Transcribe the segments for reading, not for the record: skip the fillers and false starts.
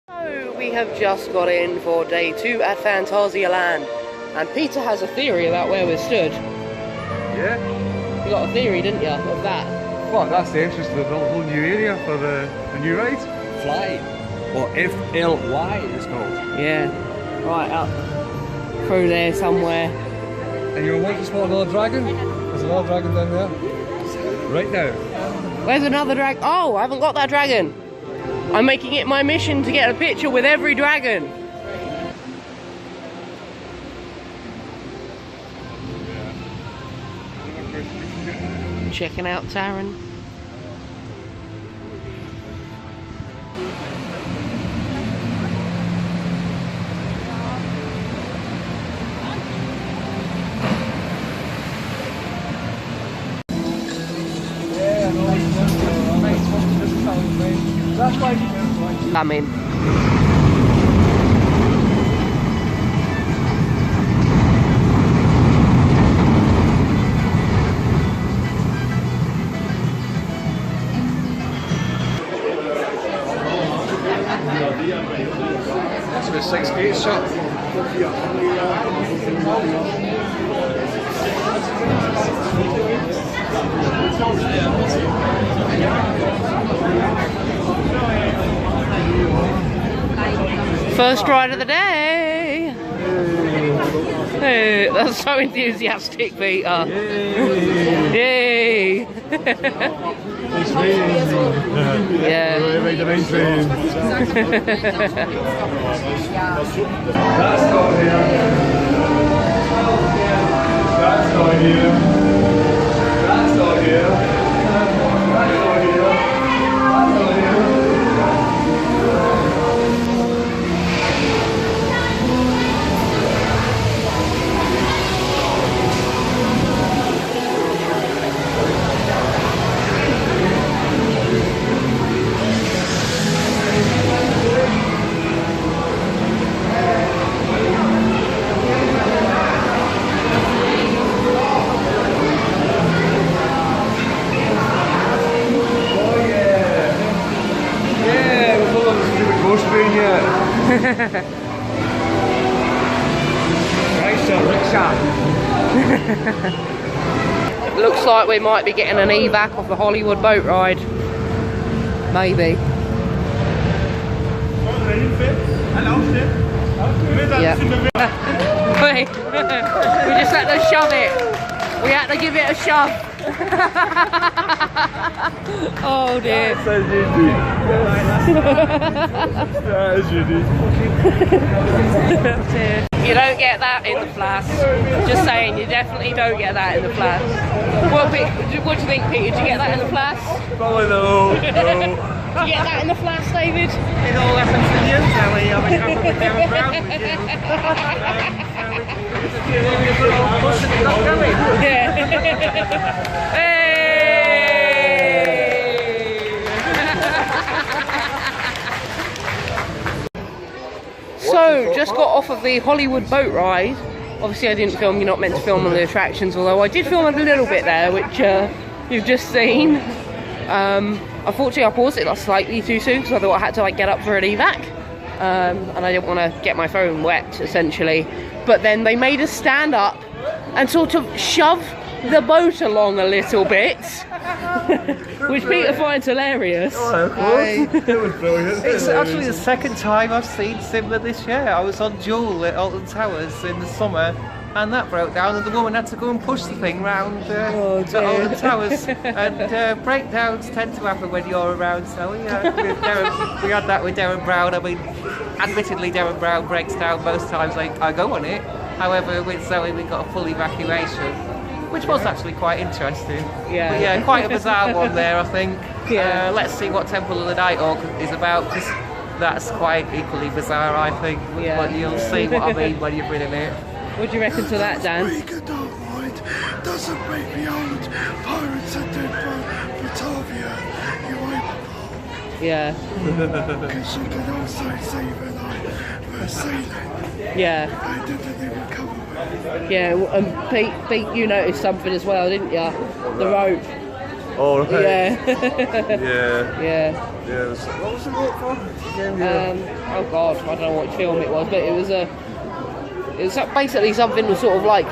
So we have just got in for day 2 at Phantasialand, and Peter has a theory about where we're stood. Yeah? You got a theory, didn't you, of that? Well, that's the entrance to the whole new area for the new ride. Fly, or FLY it's called. Yeah, right up through there somewhere. And you want to spot another dragon? There's another dragon down there. Right now. Where's another dragon? Oh, I haven't got that dragon. I'm making it my mission to get a picture with every dragon. Checking out Taron. I'm in. That's about 6 gates shut. First ride of the day! Hey, that's so enthusiastic, Peter. Yay! It's raining. Yeah. Right, the rain train. That's not here. That's not here. That's not here. That's not here. That's not here. Looks like we might be getting an evac off the Hollywood boat ride. Maybe. Yeah. We just had to shove it. We had to give it a shove. Oh dear. That is unique. You don't get that in the Flash. Just saying, you definitely don't get that in the Flash. What do you think, Peter? Did you get that in the Flash? Probably no. Did you get that in the Flash, David? It all happens to you, Sally. I'm a couple of down round with you. Yeah. Hey! So, just got off of the Hollywood boat ride. Obviously I didn't film, you're not meant to film on the attractions, although I did film a little bit there, which you've just seen. Unfortunately I paused it like slightly too soon because I thought I had to like get up for an evac. And I didn't want to get my phone wet, essentially. But then they made us stand up and sort of shove the boat along a little bit, which Peter finds hilarious. Oh, of course. It was brilliant. It's actually the second time I've seen similar this year. I was on Jewel at Alton Towers in the summer, and that broke down, and the woman had to go and push the thing round to Alton Towers. And breakdowns tend to happen when you're around, so we had that with Darren Brown. I mean, admittedly, Darren Brown breaks down most times I go on it. However, with Zoe, we got a full evacuation, which was actually quite interesting. Yeah. But yeah, quite a bizarre one there, I think. Yeah. Let's see what Temple of the Nighthawk is about, because that's quite equally bizarre, I think. Yeah. But you'll see what I mean when you're in it. What do you reckon to that, Dan? Doesn't make me old. Pirates are dead for Batavia. You ain't. Yeah. Because you can also say that I was sailing. Yeah. I didn't even cover it. Yeah, and Pete, you noticed something as well, didn't you? The rope. Oh, right. Yeah. Yeah. Yeah. Yeah. What was the boat for? Again, Oh God, I don't know what film it was, but it was basically something was sort of like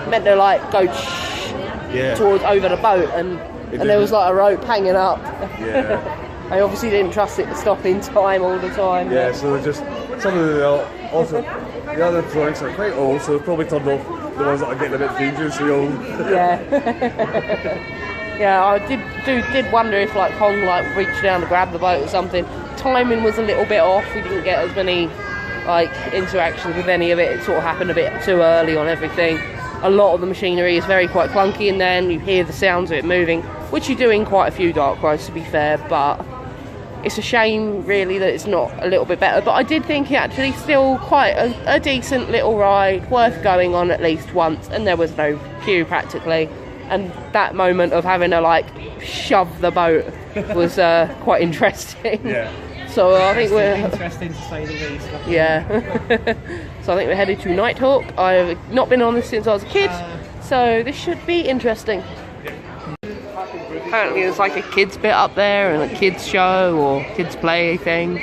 meant to like go yeah. towards over the boat, and there was like a rope hanging up. Yeah. I obviously didn't trust it to stop in time all the time. Yeah, so just some of the also the other drawings are quite old, so they've probably turned off the ones that are getting a bit dangerously old. Yeah. Yeah, I did wonder if like Kong like reached down to grab the boat or something. Timing was a little bit off. We didn't get as many like interactions with any of it. It sort of happened a bit too early on everything. A lot of the machinery is quite clunky, and then you hear the sounds of it moving, which you do in quite a few dark rides, to be fair, but it's a shame really that it's not a little bit better. But I did think it actually still quite a decent little ride, worth going on at least once, and there was no queue practically, and that moment of having to like shove the boat was quite interesting. Yeah. So I think we're interesting to say the least. yeah. So I think we're headed to Nighthawk. I've not been on this since I was a kid, so this should be interesting. Apparently there's like a kids bit up there and a kids show or kids play thing.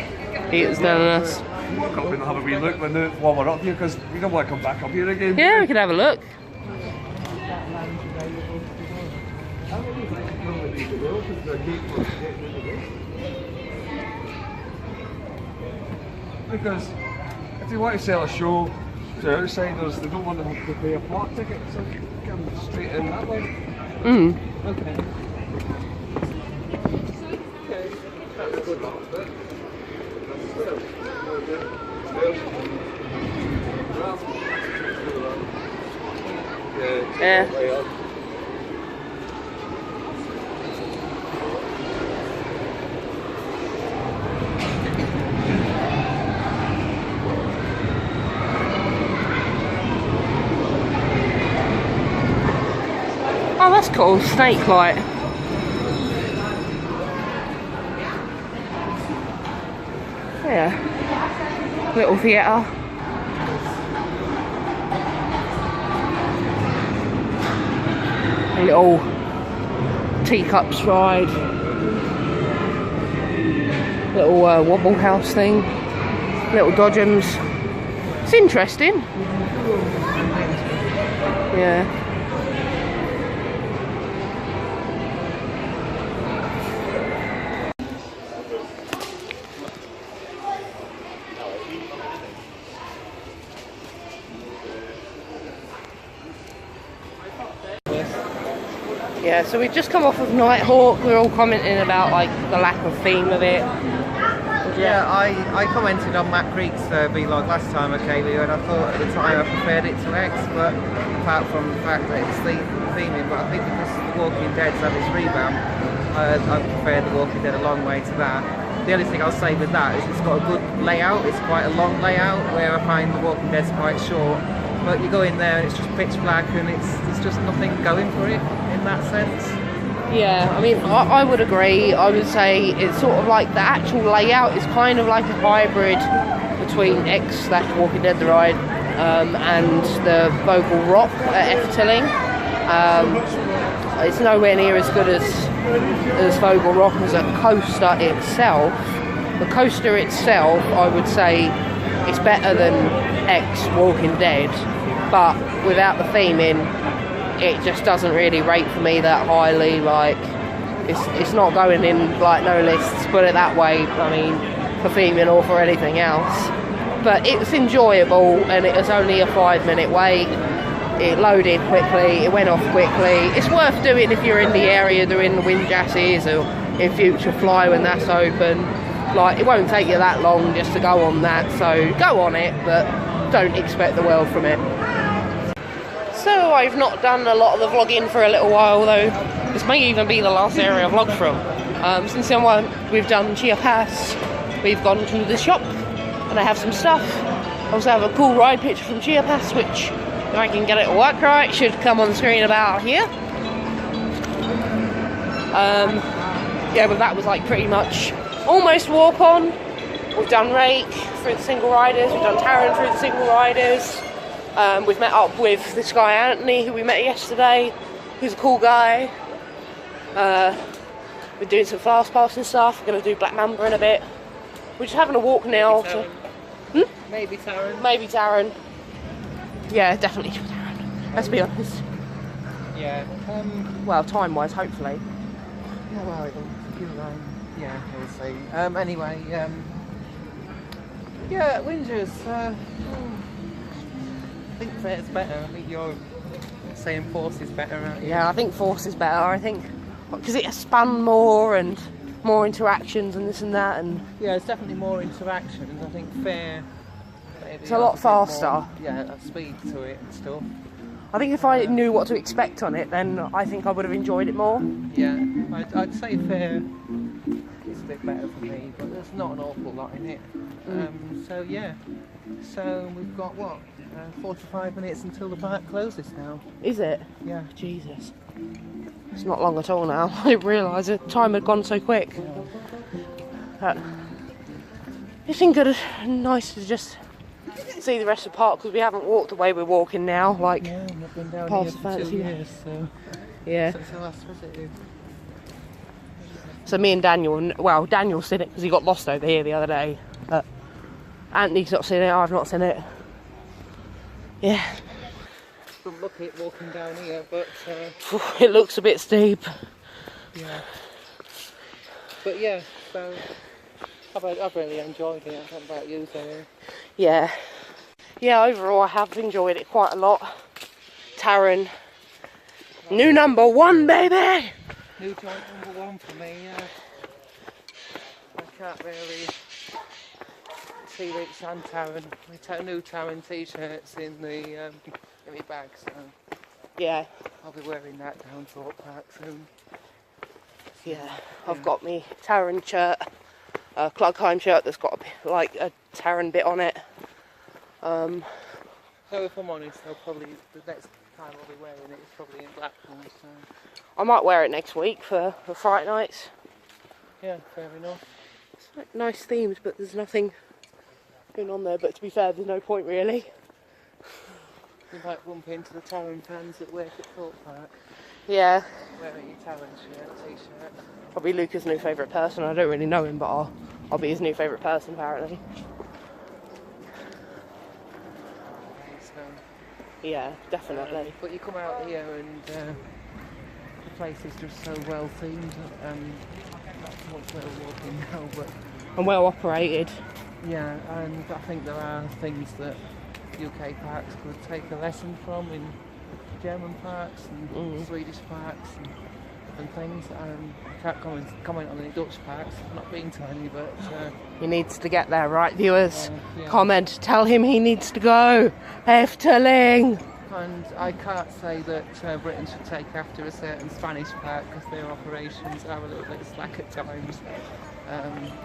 He was telling us. Walk up and have a wee look while we're up here, because we don't want to come back up here again. Yeah, we could have a look. Because if they want to sell a show to outsiders, they don't want them to pay a park ticket, so you come straight in that way. Okay. Yeah. Oh, that's cool. Snake light. Yeah. Little theatre. A little teacups ride. Little wobble house thing. Little dodgems. It's interesting. Yeah. Yeah, so we've just come off of Nighthawk. We're all commenting about like the lack of theme of it. Yeah, I commented on Matt Creek's vlog last time I came here, and I thought at the time I preferred it to X, but apart from the fact that it's theming, but I think because The Walking Dead's had its revamp, I prefer The Walking Dead a long way to that. The only thing I'll say with that is it's got a good layout. It's quite a long layout, where I find The Walking Dead's quite short. But you go in there and it's just pitch black, and there's just nothing going for it in that sense. Yeah, I mean, I would agree. I would say it's sort of like the actual layout is kind of like a hybrid between X/Walking Dead the ride and the Vogel Rock at Efteling. It's nowhere near as good as Vogel Rock as a coaster itself. The coaster itself, I would say, is better than X/Walking Dead, but without the theming, it just doesn't really rate for me that highly. Like, it's not going in like no lists, put it that way. I mean, for theming or for anything else. But it's enjoyable, and it was only a 5-minute wait. It loaded quickly, it went off quickly. It's worth doing if you're in the area doing the Windjasses or in Future Fly when that's open. Like, it won't take you that long just to go on that, so go on it, but don't expect the world from it. So I've not done a lot of the vlogging for a little while, though this may even be the last area I vlogged from. Since then we've done Chia Pass, we've gone to the shop and I have some stuff. I also have a cool ride picture from Chia Pass, which if I can get it to work right, should come on the screen about here. Yeah, but that was like pretty much almost walk on. We've done Rake through the single riders, we've done Taron through the single riders. We've met up with this guy Anthony, who we met yesterday, who's a cool guy. We're doing some fast pass and stuff. We're going to do Black Mamba in a bit. We're just having a walk now. Maybe Taryn. Maybe Darren. Yeah, definitely Darren. Let's be honest. Yeah. Well, time-wise, hopefully. Yeah, well, yeah, we'll see. Anyway, yeah, Wingers. I think Fair's better. I think you're saying Force is better, aren't you? Yeah, I think Force is better. I think because it spanned more and more interactions and this and that, and yeah, it's definitely more interactions. I think Fair. It's a lot faster. More, yeah, speed to it and stuff. I think if I knew what to expect on it, then I think I would have enjoyed it more. Yeah, I'd say Fair is a bit better for me, but there's not an awful lot in it. So yeah, so we've got what, 45 minutes until the park closes now. Is it? Yeah. Jesus. It's not long at all now. I didn't realise the time had gone so quick. But it's been good, nice to just see the rest of the park because we haven't walked the way we're walking now. Like, yeah, I've not been down past here the for 2 Fantasy. years, so Yeah. since I last visited. So me and Daniel, well, Daniel's seen it because he got lost over here the other day. But Anthony's not seen it. I've not seen it. Yeah. Don't look it walking down here, but It looks a bit steep. yeah. But yeah, so I've really enjoyed it. How about you, Zoe? Yeah. Yeah, overall I have enjoyed it quite a lot. Taryn. New number 1, baby! New joint number 1 for me, yeah. I can't really see Rich and Taryn. New Taryn t-shirts in my bag, so Yeah. I'll be wearing that down to Thorpe Park soon. Yeah. I've got me Taryn shirt, a Klugheim shirt that's got like a Taryn bit on it. So if I'm honest, I'll probably, the next time I'll be wearing it is probably in Blackpool, so I might wear it next week for Friday nights. yeah, fair enough. It's like nice themes, but there's nothing going on there. But to be fair, there's no point really. You might bump into the Taryn fans that work at Thorpe Park Yeah. wearing your Taryn shirt, t-shirt. I'll be Luca's new favourite person. I don't really know him, but I'll be his new favourite person apparently. So, Yeah, definitely. but you come out here and the place is just so well themed. Not so much where we're walking now, but And well operated. yeah, and I think there are things that UK parks could take a lesson from in German parks and Swedish parks and things. I can't comment on any Dutch parks. I've not been to any, but He needs to get there, right, viewers? yeah. Comment. Tell him he needs to go. Efteling. and I can't say that Britain should take after a certain Spanish park because their operations are a little bit slack at times.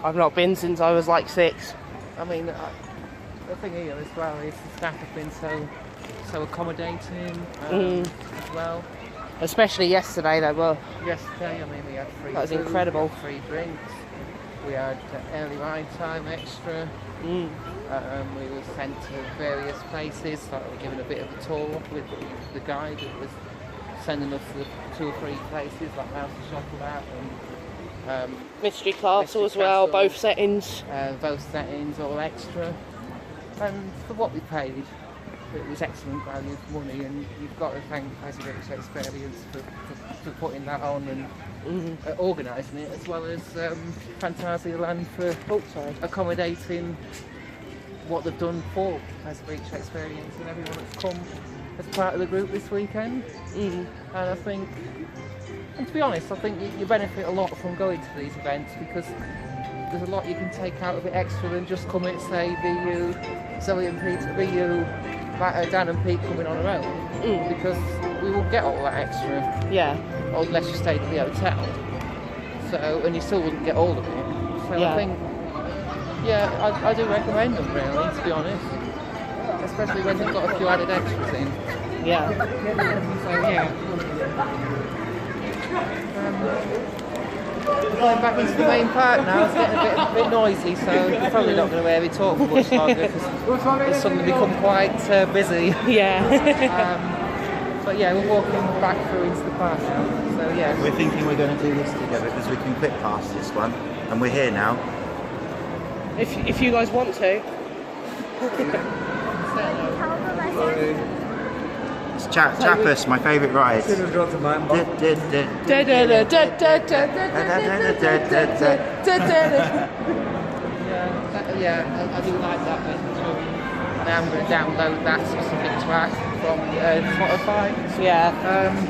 I've not been since I was like 6. I mean, the thing here as well is the staff have been so accommodating as well. Especially yesterday, they were. Yesterday, I mean, we had free That was food, incredible. we had free drinks, we had early ride time extra, we were sent to various places, so we were given a bit of a tour with the guide that was sending us to 2 or 3 places like Mouse and Chocolate and Mystery Castle Mystery as well, Castle. both settings. both settings, all extra. And for what we paid, it was excellent value for money, and you've got to thank Phantasialand Experience for putting that on and organising it, as well as Phantasialand for accommodating what they've done for Phantasialand Experience and everyone that's come as part of the group this weekend. And I think, and to be honest, I think you benefit a lot from going to these events because there's a lot you can take out of it extra than just come and say, be you, Zoe and Pete, be you, Dan and Pete coming on our own, because we won't get all that extra. Yeah. Unless you stayed at the hotel. So, and you still wouldn't get all of it. So Yeah. I think, yeah, I do recommend them really, to be honest. Especially when they've got a few added extras in. Yeah. So yeah. We're going back into the main park now. It's getting a bit noisy, so we're probably not going to hear me talk for much longer because it's suddenly become quite busy. Yeah. But yeah, we're walking back through into the park now. So yeah. We're thinking we're going to do this together because we can clip past this one, and we're here now. If you guys want to. It's Chappus, my favourite ride. Yeah, I do like that bit too. And I'm going to download that specific track from Spotify. Yeah.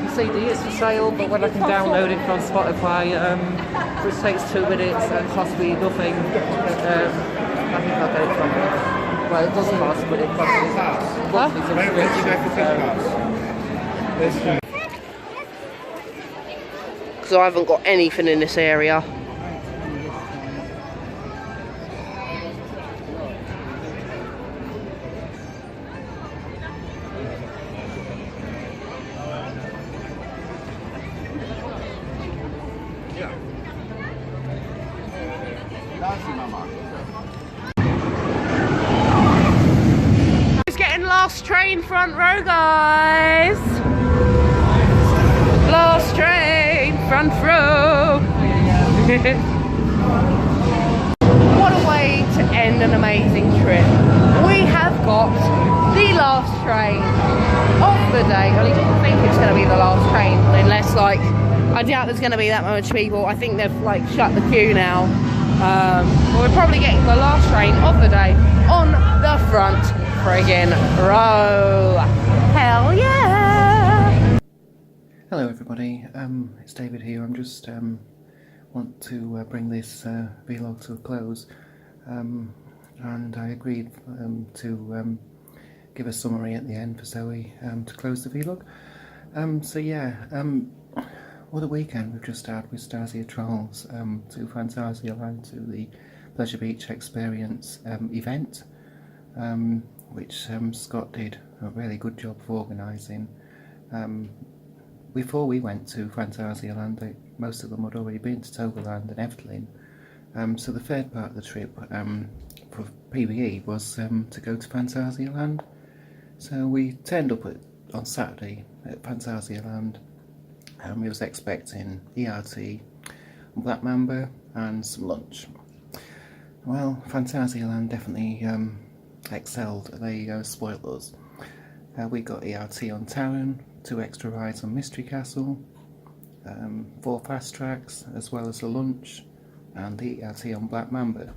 The CD is for sale, but when I can download it from Spotify, which takes 2 minutes and costs me nothing, I think I'll get it from there. Well, it doesn't cost, but it costs monthly subscription. Because I haven't got anything in this area. Just getting last train front row, guys. Last train front row. What a way to end an amazing trip. We have got the last train of the day. I don't think it's going to be the last train unless, like, I doubt there's going to be that much people. I think they've like shut the queue now. We're probably getting the last train of the day on the front friggin' row. Hell yeah! Hello everybody, it's David here. I'm just want to bring this vlog to a close, and I agreed to give a summary at the end for Zoe to close the vlog. So yeah, what a weekend we've just had with Stasia Trolls to Phantasialand, to the Pleasure Beach Experience event, which Scott did a really good job of organising. Before we went to Phantasialand, most of them had already been to Toverland and Efteling. So the third part of the trip for PBE was to go to Phantasialand. So we turned up on Saturday at Phantasialand, and we was expecting ERT, Black Mamba and some lunch. Well, Phantasialand definitely excelled. They spoiled us. We got ERT on Taron, 2 extra rides on Mystery Castle, 4 fast tracks, as well as a lunch, and the ERT on Black Mamba.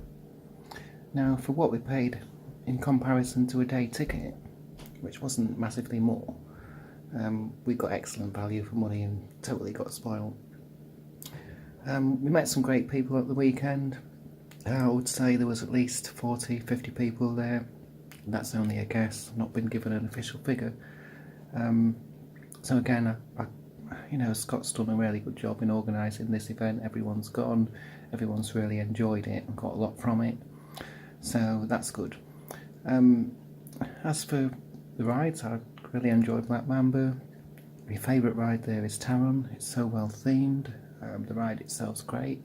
Now, for what we paid in comparison to a day ticket, which wasn't massively more, we got excellent value for money and totally got spoiled. We met some great people at the weekend. I would say there was at least 40-50 people there. That's only a guess, not been given an official figure. So again, you know, Scott's done a really good job in organising this event. Everyone's gone, everyone's really enjoyed it and got a lot from it, so that's good. As for the rides, I really enjoyed Black Mamba. My favourite ride there is Taron. It's so well themed. The ride itself's great,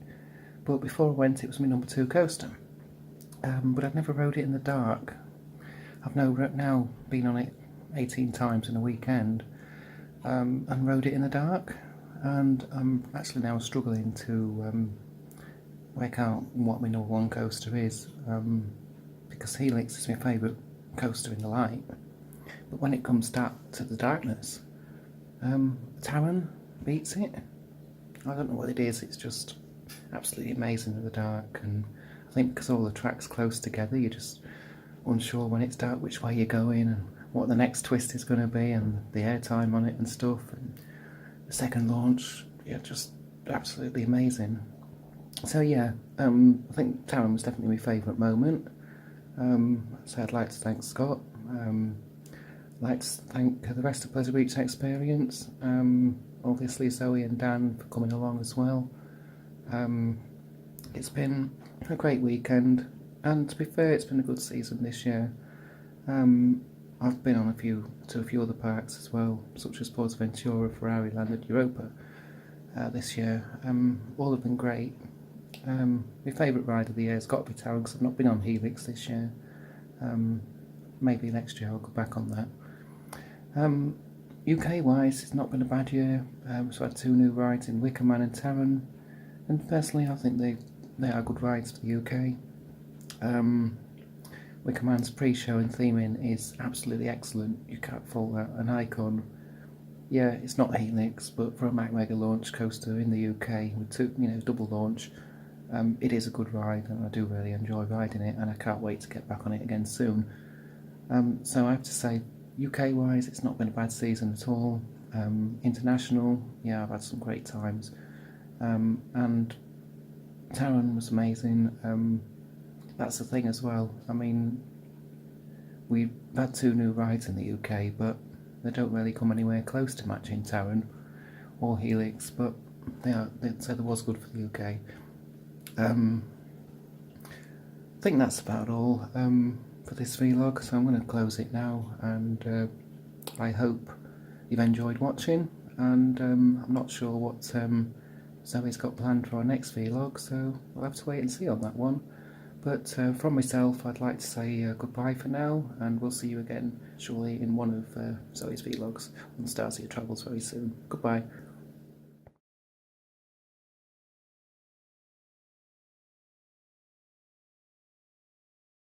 but before I went it was my number 2 coaster, but I'd never rode it in the dark. I've now been on it 18 times in a weekend, and rode it in the dark, and I'm actually now struggling to work out what my number 1 coaster is, because Helix is my favourite coaster in the light, but when it comes to the darkness, Taron beats it. I don't know what it is, it's just absolutely amazing in the dark, and I think because all the tracks close together, you're just unsure when it's dark which way you're going and what the next twist is going to be, and the airtime on it and stuff, and the second launch, yeah, just absolutely amazing. So yeah, I think Taron was definitely my favourite moment. So I'd like to thank Scott, I'd like to thank the rest of Pleasure Beach Experience, obviously Zoe and Dan for coming along as well. It's been a great weekend, and to be fair, it's been a good season this year. I've been on to a few other parks as well, such as Ventura, Ferrari Land and Europa this year. All have been great. My favourite ride of the year has got to be Taron, because I've not been on Helix this year. Maybe next year I'll go back on that. UK wise, it's not been a bad year. So I had 2 new rides in Wickerman and Taryn, and personally I think they are good rides for the UK. Wickerman's pre-show and theming is absolutely excellent. You can't fault that. An Icon, yeah, it's not Helix, but for a Mac Mega launch coaster in the UK with double launch, it is a good ride, and I do really enjoy riding it, and I can't wait to get back on it again soon. So I have to say, UK wise, it's not been a bad season at all. International, yeah, I've had some great times, and Taron was amazing. That's the thing as well. I mean, we've had 2 new rides in the UK, but they don't really come anywhere close to matching Taron or Helix, but so there was good for the UK. I think that's about all for this vlog, so I'm going to close it now, and I hope you've enjoyed watching, and I'm not sure what Zoe's got planned for our next vlog, so we'll have to wait and see on that one. But from myself, I'd like to say goodbye for now, and we'll see you again surely in one of Zoe's vlogs on Phantasialand Travels very soon. Goodbye.